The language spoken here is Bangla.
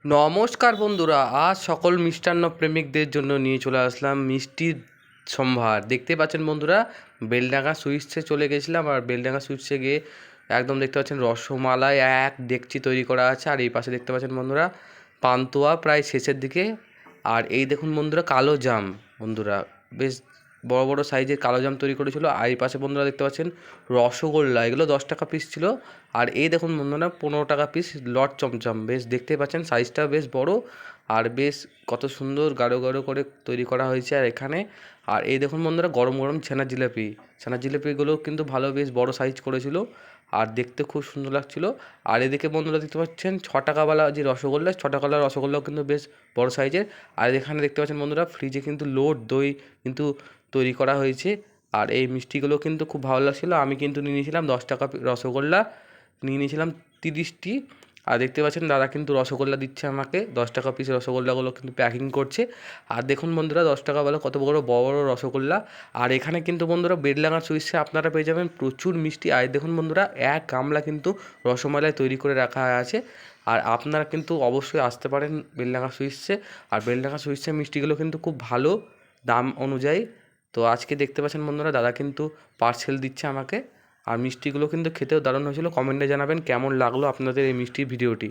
নমস্কার বন্ধুরা, আজ সকল মিষ্টান্ন প্রেমিকদের জন্য নিয়ে চলে আসলাম মিষ্টির সম্ভার। দেখতে পাচ্ছেন বন্ধুরা, বেলডাঙ্গা সুইটসে চলে গেছিলাম, আর বেলডাঙ্গা সুইটসে গিয়ে একদম দেখতে পাচ্ছেন রসমালাই এক ডেকচি তৈরি করা আছে। আর এই পাশে দেখতে পাচ্ছেন বন্ধুরা পান্তুয়া প্রায় শেষের দিকে। আর এই দেখুন বন্ধুরা কালো জাম, বন্ধুরা বেশ বড় বড় সাইজের কালো জাম তৈরি করেছিল। আর এই পাশে বন্ধুরা দেখতে পাচ্ছেন রসগোল্লা, এগুলো 10 টাকা পিস ছিল। আর এই দেখুন বন্ধুরা 15 টাকা পিস লট চমচম, বেশ দেখতে পাচ্ছেন সাইজটা বেশ বড় আর বেশ কত সুন্দর গাঢ় গাঢ় করে তৈরি করা হয়েছে। আর এখানে আর এই দেখুন বন্ধুরা গরম গরম ছানা জিলাপিগুলো কিন্তু ভালো বেশ বড় সাইজ করেছিল আর দেখতে খুব সুন্দর লাগছিল। আর এদিকে বন্ধুরা দেখতে পাচ্ছেন 6 টাকাওয়ালা যে রসগোল্লা, 6 টাকাওয়ালা রসগোল্লাও কিন্তু বেশ বড় সাইজের। আর এখানে দেখতে পাচ্ছেন বন্ধুরা ফ্রিজে কিন্তু লোড দই কিন্তু তৈরি করা হয়েছে। আর এই মিষ্টিগুলো কিন্তু খুব ভালো লাগছিলো। আমি কিন্তু নিয়ে নিয়েছিলাম 10 টাকা রসগোল্লা, নিয়ে নিয়েছিলাম 30টি। আর দেখতে পাচ্ছেন দাদা কিন্তু রসগোল্লা দিচ্ছে আমাকে, 10 টাকা পিস রসগোল্লাগুলো কিন্তু প্যাকিং করছে। আর দেখুন বন্ধুরা 10 টাকাওয়ালা কত বড় বড় বড় রসগোল্লা। আর এখানে কিন্তু বন্ধুরা বেলডাঙ্গা সুইটসে আপনারা পেয়ে যাবেন প্রচুর মিষ্টি। আর দেখুন বন্ধুরা এক গামলা কিন্তু রসমালাই তৈরি করে রাখা আছে। আর আপনারা কিন্তু অবশ্যই আসতে পারেন বেলডাঙ্গা সুইটসে। আর বেলডাঙ্গা সুইটসের মিষ্টিগুলো কিন্তু খুব ভালো দাম অনুযায়ী। তো আজকে দেখতে পাচ্ছেন বন্ধুরা দাদা কিন্তু পার্সেল দিচ্ছে আমাকে। আর মিষ্টিগুলো কিন্তু খেতেও দারুণ হয়েছিল। কমেন্টে জানাবেন কেমন লাগলো আপনাদের এই মিষ্টির ভিডিওটি।